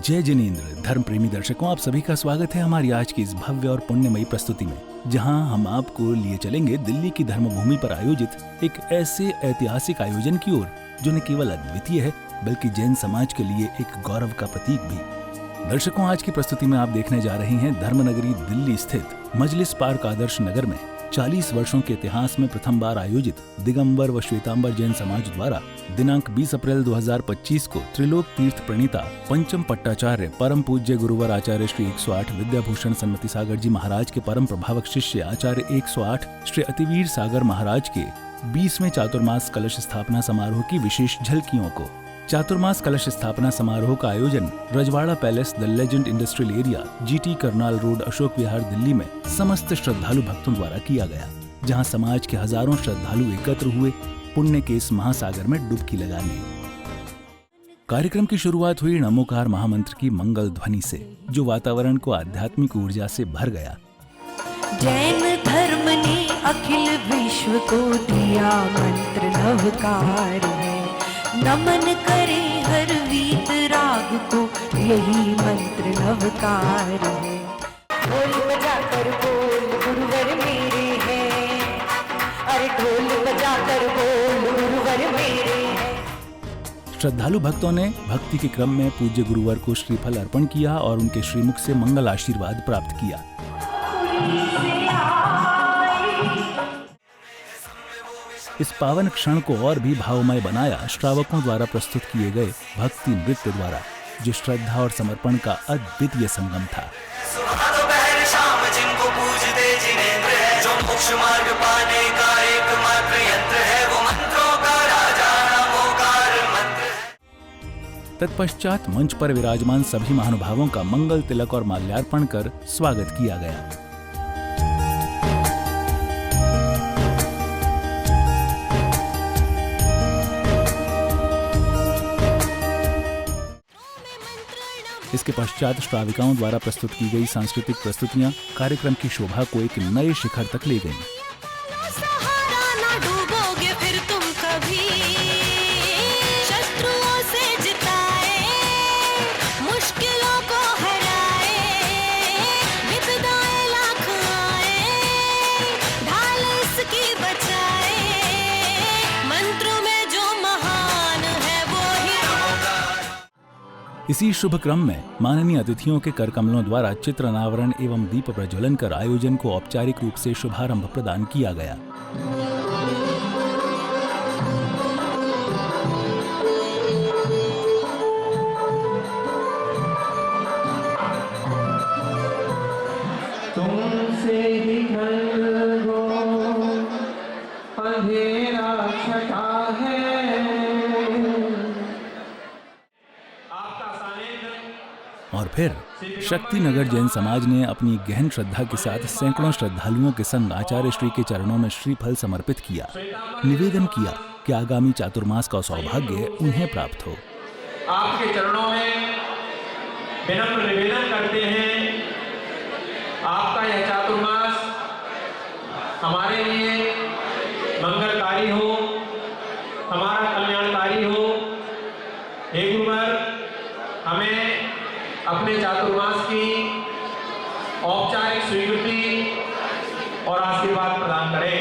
जय जिनेंद्र। धर्म प्रेमी दर्शकों, आप सभी का स्वागत है हमारी आज की इस भव्य और पुण्यमयी प्रस्तुति में, जहां हम आपको लिए चलेंगे दिल्ली की धर्मभूमि पर आयोजित एक ऐसे ऐतिहासिक आयोजन की ओर जो न केवल अद्वितीय है बल्कि जैन समाज के लिए एक गौरव का प्रतीक भी। दर्शकों, आज की प्रस्तुति में आप देखने जा रहे हैं धर्मनगरी दिल्ली स्थित मजलिस पार्क आदर्श नगर में 40 वर्षों के इतिहास में प्रथम बार आयोजित दिगंबर व श्वेतांबर जैन समाज द्वारा दिनांक 20 अप्रैल 2025 को त्रिलोक तीर्थ प्रणीता पंचम पट्टाचार्य परम पूज्य गुरुवर आचार्य श्री 108 विद्याभूषण सन्मति सागर जी महाराज के परम प्रभावक शिष्य आचार्य 108 श्री अतिवीर सागर महाराज के 20वें चातुर्मास कलश स्थापना समारोह की विशेष झलकियों को। चातुर्मास कलश स्थापना समारोह का आयोजन Rajwada palace the legend industrial area GT Karnal road Ashok Vihar Delhi में समस्त श्रद्धालु भक्तों द्वारा किया गया, जहां समाज के हजारों श्रद्धालु एकत्र हुए पुण्य के इस महासागर में डुबकी लगाने। कार्यक्रम की शुरुआत हुई नमोकार महामंत्र की मंगल ध्वनि से, जो वातावरण को आध्यात्मिक ऊर्जा से भर गया। जैन धर्म ने अखिल विश्व को दिया मंत्र नवकार है, नमन करे हर वीत राग को यही मंत्र नवकार है। ढोल बजाकर बोल गुरुवर मेरे हैं, अरे ढोल बजाकर बोल गुरुवर मेरे हैं। श्रद्धालु भक्तों ने भक्ति के क्रम में पूज्य गुरुवर को श्रीफल अर्पण किया और उनके श्रीमुख से मंगल आशीर्वाद प्राप्त किया। इस पावन क्षण को और भी भावमय बनाया श्रावकों द्वारा प्रस्तुत किए गए भक्ति नृत्य द्वारा, जो श्रद्धा और समर्पण का अद्वितीय संगम था। तत्पश्चात मंच पर विराजमान सभी महानुभावों का मंगल तिलक और माल्यार्पण कर स्वागत किया गया। इसके पश्चात श्राविकाओं द्वारा प्रस्तुत की गई सांस्कृतिक प्रस्तुतियां कार्यक्रम की शोभा को एक नए शिखर तक ले गईं। इसी शुभ क्रम में माननीय अतिथियों के करकमलों द्वारा चित्र अनावरण एवं दीप प्रज्वलन कर आयोजन को औपचारिक रूप से शुभारंभ प्रदान किया गया। तुमसे निकल गो अंधेरा छटा है। और फिर शक्तिनगर जैन समाज ने अपनी गहन श्रद्धा के साथ सैकड़ों श्रद्धालुओं के संग आचार्य श्री के चरणों में श्रीफल समर्पित किया। निवेदन किया कि आगामी चातुर्मास का सौभाग्य उन्हें प्राप्त हो। आपके चरणों में विनम्र निवेदन करते हैं, आपका यह चातुर्मास हमारे लिए मंगलकारी हो, हमारा कल्याणकारी हो। हे गुरुवर, हमें अपने चातुर्मास की औपचारिक स्वीकृति और आशीर्वाद प्रदान करें।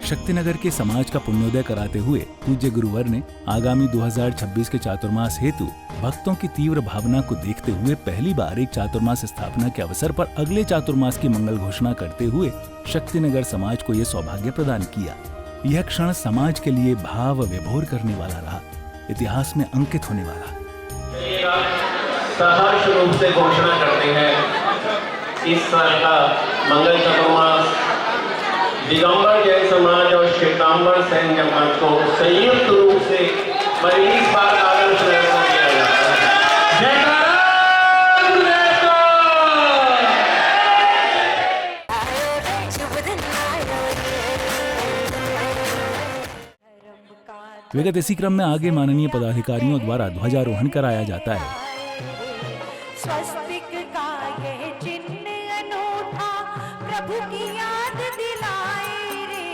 शक्तिनगर के समाज का पुण्योदय कराते हुए पूज्य गुरुवर ने आगामी 2026 के चातुर्मास हेतु भक्तों की तीव्र भावना को देखते हुए पहली बार एक चातुर्मास स्थापना के अवसर पर अगले चातुर्मास की मंगल घोषणा करते हुए शक्तिनगर समाज को यह सौभाग्य प्रदान किया। यह क्षण समाज के लिए भाव विभोर करने वाला रहा, इतिहास में अंकित होने वाला। सहर्ष रूप से घोषणा करते हैं, इस साल का मंगल चातुर्मास दिगंबर जैन समाज और श्वेतांबर जैन समाज को संयुक्त रूप से 22 बार आदर्श किया जाता है। विगत इसी क्रम में आगे माननीय पदाधिकारियों द्वारा ध्वजारोहण कराया जाता है। स्वस्तिक का ये चिन्ह अनूठा प्रभु की याद दिलाए रे,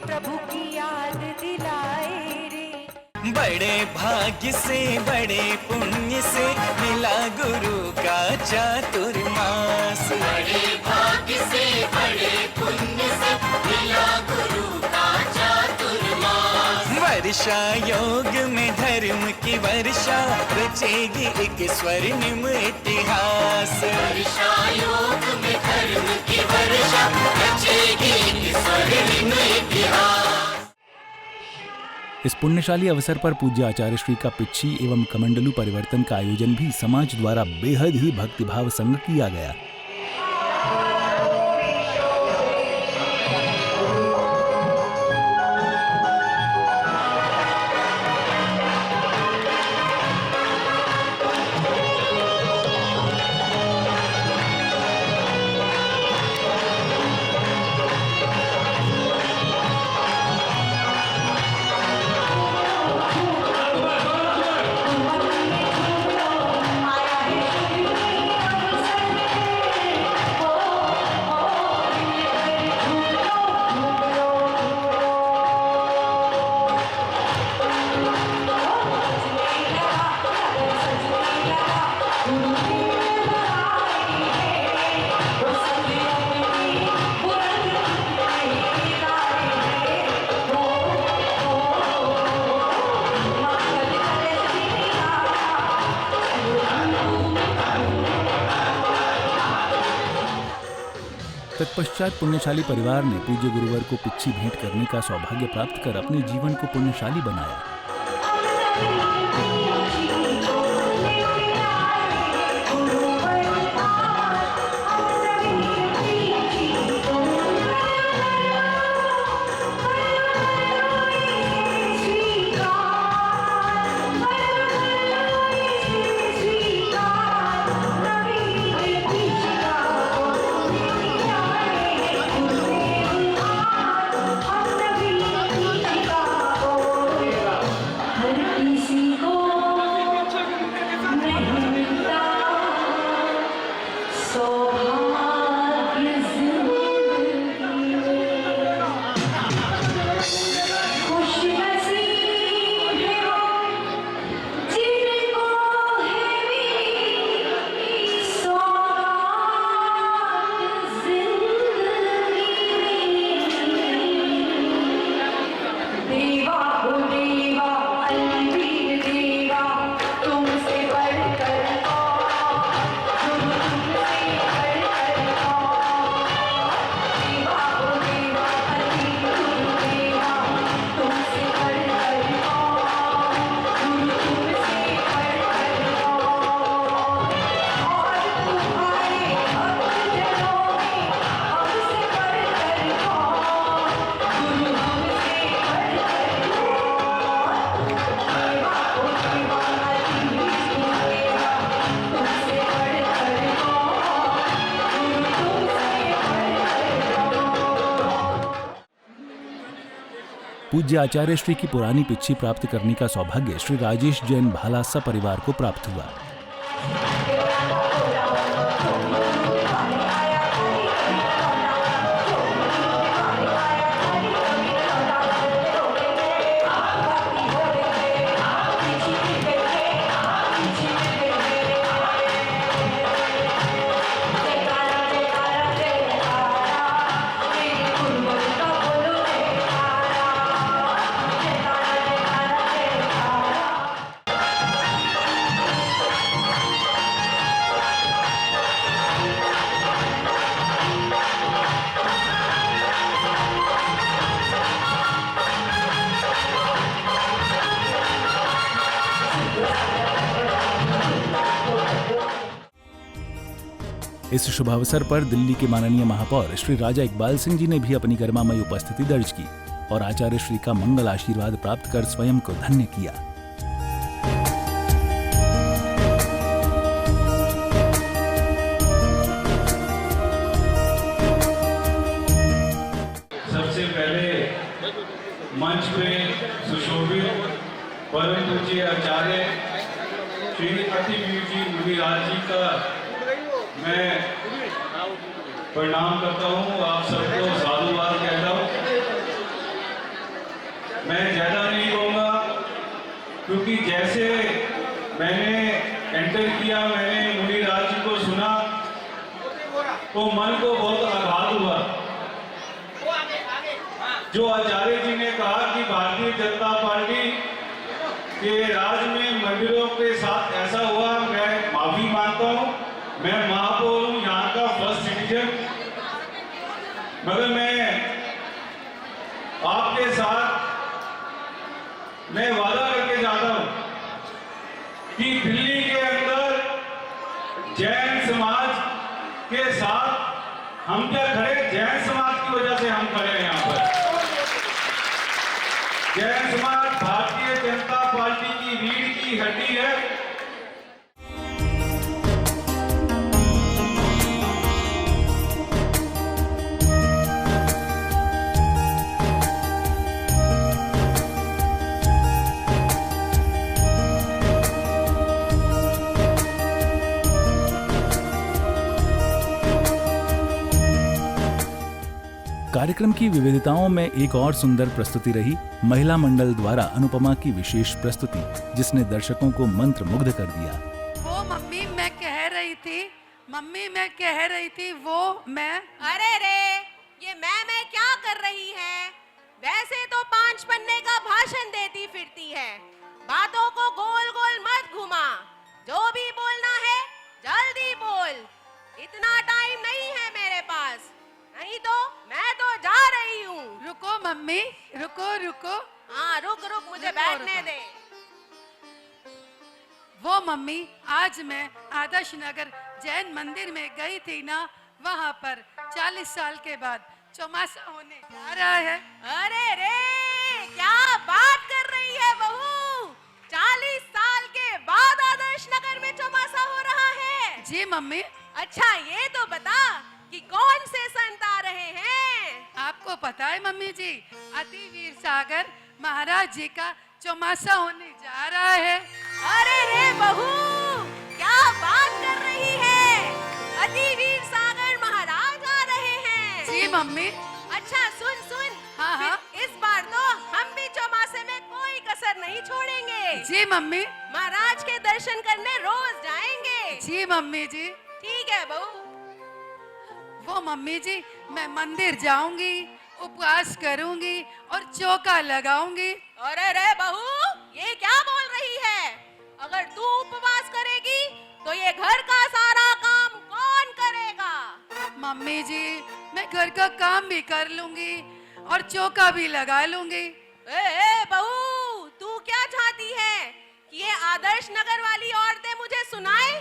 प्रभु की याद दिलाए रे। बड़े भाग्य से बड़े पुण्य से मिला गुरु का चातुर्मास। बड़े भाग्य से बड़े पुण्य से मिला गुरु का चातुर्मास। वर्षा योग में धर्म की वर्षा रचेगी एक स्वर्णिम इतिहास। वर्षा योग में धर्म की वर्षा रचेगी एक स्वर्णिम इतिहास। इस पुण्यशाली अवसर पर पूज्य आचार्य श्री का पिच्छी एवं कमंडलू परिवर्तन का आयोजन भी समाज द्वारा बेहद ही भक्तिभाव संग किया गया। तत्पश्चात पुण्यशाली परिवार ने पूज्य गुरुवर को पिच्छी भेंट करने का सौभाग्य प्राप्त कर अपने जीवन को पुण्यशाली बनाया। पूज्य आचार्य श्री की पुरानी पिच्छी प्राप्त करने का सौभाग्य श्री राजेश जैन भाला सपरिवार को प्राप्त हुआ। इस शुभ अवसर पर दिल्ली के माननीय महापौर श्री राजा इकबाल सिंह जी ने भी अपनी गरिमामयी उपस्थिति दर्ज की और आचार्य श्री का मंगल आशीर्वाद प्राप्त कर स्वयं को धन्य किया। सबसे पहले मंच पे सुशोभित परम पूज्य आचार्य श्री अतिवीर जी मुनिराज जी का मैं प्रणाम करता हूँ। आप सबको साधुवाद कहता हूँ। मैं ज्यादा नहीं कहूँगा, क्योंकि जैसे मैंने एंटर किया, मैंने मुनिराज जी को सुना तो मन को बहुत आघात हुआ। जो आचार्य जी ने कहा कि भारतीय जनता पार्टी के राज में मंदिरों के साथ ऐसा हुआ, मैं माफी मांगता हूं। मैं महापौर हूं, यहाँ का फर्स्ट सिटीजन, मगर मैं आपके साथ मैं वादा करके जाता हूं कि दिल्ली के अंदर जैन समाज के साथ हम क्या खड़े, जैन समाज की वजह से हम खड़े हैं यहाँ पर। जैन समाज भारतीय जनता पार्टी की रीढ़ की हड्डी है। कार्यक्रम की विविधताओं में एक और सुंदर प्रस्तुति रही महिला मंडल द्वारा अनुपमा की विशेष प्रस्तुति, जिसने दर्शकों को मंत्र मुग्ध कर दिया। वो मम्मी मैं कह रही थी वो मैं। अरे रे, ये मैं क्या कर रही है? वैसे तो 5 पन्ने का भाषण देती फिरती है, बातों को गोल गोल मत घुमा। जो भी बोलना है जल्दी बोल, इतना टाइम नहीं है मेरे पास, नहीं तो मैं तो जा रही हूँ। रुको मम्मी, रुको। हाँ रुक, मुझे बैठने दे। वो मम्मी, आज मैं आदर्श नगर जैन मंदिर में गई थी ना, वहाँ पर 40 साल के बाद चौमासा होने जा रहा है। अरे रे, क्या बात कर रही है बहू? 40 साल के बाद आदर्श नगर में चौमासा हो रहा है? जी मम्मी। अच्छा ये तो बता कि कौन से संत आ रहे हैं? आपको पता है मम्मी जी, अति वीर सागर महाराज जी का चौमासा होने जा रहा है। अरे रे बहू, क्या बात कर रही है? अति वीर सागर महाराज आ रहे हैं? जी मम्मी। अच्छा सुन। हाँ। इस बार तो हम भी चौमासे में कोई कसर नहीं छोड़ेंगे। जी मम्मी। महाराज के दर्शन करने रोज जाएंगे। जी मम्मी जी। ठीक है बहू। वो मम्मी जी, मैं मंदिर जाऊंगी, उपवास करूंगी और चौका लगाऊंगी। अरे रे बहू, ये क्या बोल रही है? अगर तू उपवास करेगी तो ये घर का सारा काम कौन करेगा? मम्मी जी, मैं घर का काम भी कर लूंगी और चौका भी लगा लूंगी। ए बहू, तू क्या चाहती है कि ये आदर्श नगर वाली औरतें मुझे सुनाए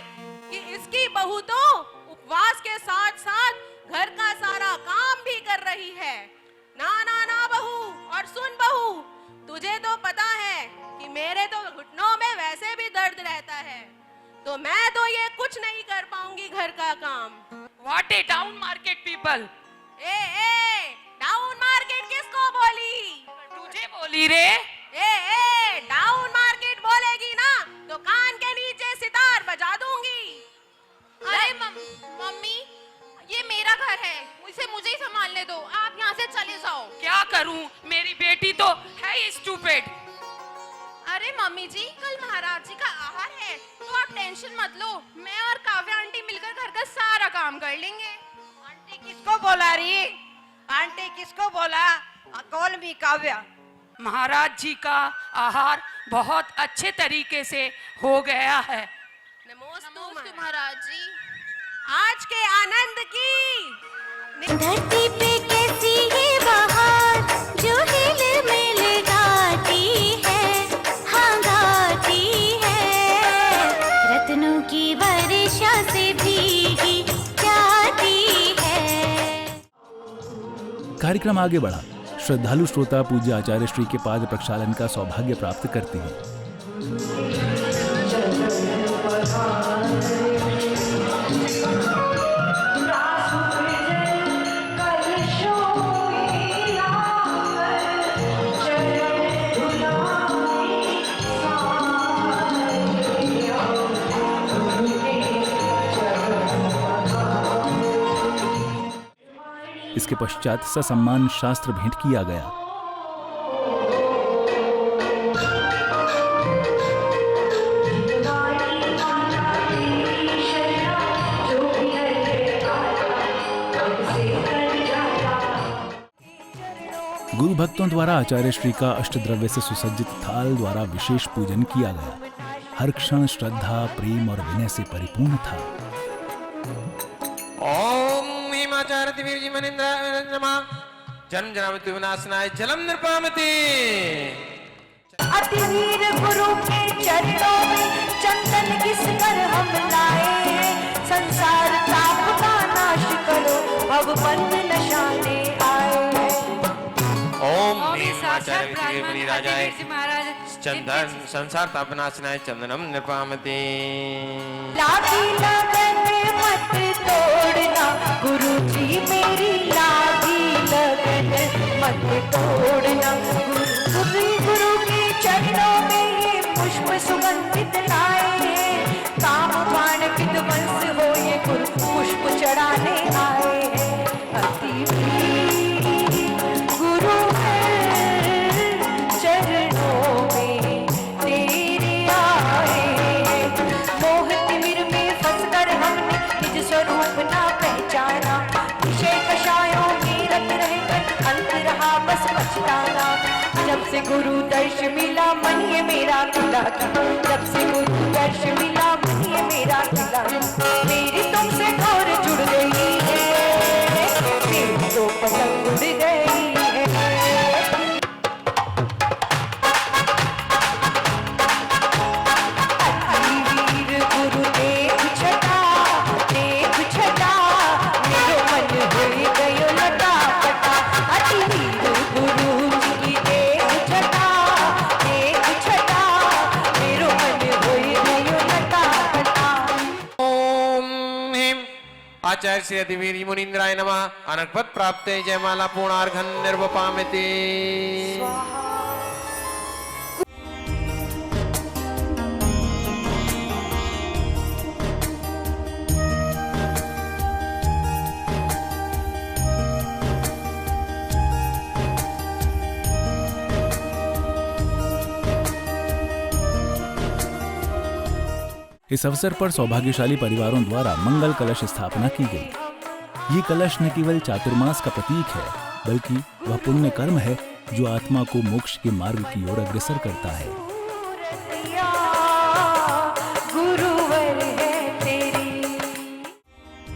कि इसकी बहू तो उपवास के साथ साथ घर का सारा काम भी कर रही है? ना बहू। और सुन बहू, तुझे तो पता है कि मेरे तो घुटनों में वैसे भी दर्द रहता है, तो मैं तो ये कुछ नहीं कर पाऊंगी घर का काम। What a down market people! A, down market किसको बोली? तुझे बोली रे। ए, डाउन मार्केट बोलेगी ना तो कान के नीचे सितार बजा दूंगी। अरे मम्मी, ये मेरा घर है, मुझे ही संभालने दो, आप यहाँ से चले जाओ। क्या करूं, मेरी बेटी तो है ही स्टूपिड। अरे मम्मी जी, कल महाराज जी का आहार है, तो आप टेंशन मत लो, मैं और काव्या आंटी मिलकर घर का सारा काम कर लेंगे। आंटी किसको बोला री? आंटी किसको बोला? कॉल मी काव्या। महाराज जी का आहार बहुत अच्छे तरीके से हो गया है। नमस्ते महाराज जी। आज के आनंद की धरती पे कैसी ये बहार जो हिल मिल गाती है, हाँ गाती है, रत्नों की वर्षा से भीगी जाती है। कार्यक्रम आगे बढ़ा। श्रद्धालु श्रोता पूज्य आचार्य श्री के पाद प्रक्षालन का सौभाग्य प्राप्त करते हैं। इसके पश्चात ससम्मान शास्त्र भेंट किया गया। भक्तों द्वारा आचार्य श्री का अष्टद्रव्य से सुसज्जित थाल द्वारा विशेष पूजन किया गया। हर क्षण श्रद्धा, प्रेम और विनय से परिपूर्ण था। ओम हेमाचार्य दिव्य मनिंद्राय नमः। जन्म जन्म विनाशनाय जलम निर्पामति। अति वीर गुरु के चरणों में चंदन किस कर हम लाए, संसार ताप का नाश करो भव बंध नशाने आए। ओम ओम ये साक्षात हेमाचार्य दिव्य ब्राह्मण राजाय आदिवीर जी महाराज चंदन संसार तापनाशनाय चंदनम निर्पामति। लागी लगन मत तोड़ना गुरु जी मेरी लागी लगन मत तोड़ना। गुरु के चरणों में ये पुष्प सुगंधित लाए, काम बाण विध्वंस हो ये गुरु पुष्प चढ़ाने आए हैं। अति वीर गुरु है चरणों में तेरे आए। मोह तिमिर में फंसकर हमने निज स्वरूप ना पहचाना, विषय कषायों में रत रहकर अंत रहा बस पछताना। जब से गुरु दर्श मिला मन ये मेरा खिला, जब से गुरु दर्श मिला मन ये मेरा खिला। मेरी तुमसे घोर जुड़ गई है, मेरी तो पतंग उड़ गई है। वीर गुरु देख छटा मेरो मन हो गयो लटा पटा। अति वीर गुरु जी देख छटा मेरो मन हो गयो लटा पटा। ओम हेम आचार्य श्री अतिवीर मुनीन्द्राय नमः। अनकपद प्राप्ते जयमाला पूर्णार्घन निर्वपामिति। इस अवसर पर सौभाग्यशाली परिवारों द्वारा मंगल कलश स्थापना की गई। ये कलश न केवल चातुर्मास का प्रतीक है, बल्कि वह पुण्य कर्म है जो आत्मा को मोक्ष के मार्ग की ओर अग्रसर करता है। गुरुवर है तेरी।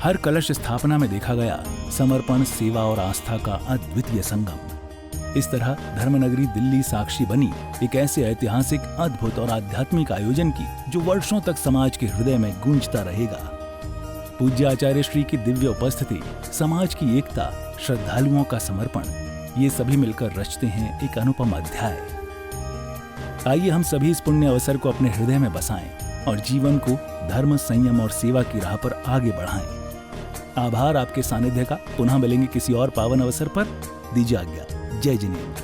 हर कलश स्थापना में देखा गया समर्पण, सेवा और आस्था का अद्वितीय संगम। इस तरह धर्मनगरी दिल्ली साक्षी बनी एक ऐसे ऐतिहासिक, अद्भुत और आध्यात्मिक आयोजन की जो वर्षों तक समाज के हृदय में गूंजता रहेगा। पूज्य आचार्य श्री की दिव्य उपस्थिति, समाज की एकता, श्रद्धालुओं का समर्पण, ये सभी मिलकर रचते हैं एक अनुपम अध्याय। आइए हम सभी इस पुण्य अवसर को अपने हृदय में बसाएं और जीवन को धर्म, संयम और सेवा की राह पर आगे बढ़ाएं। आभार आपके सानिध्य का। पुनः मिलेंगे किसी और पावन अवसर पर। दीजिए आज्ञा। जय जिनेंद्र।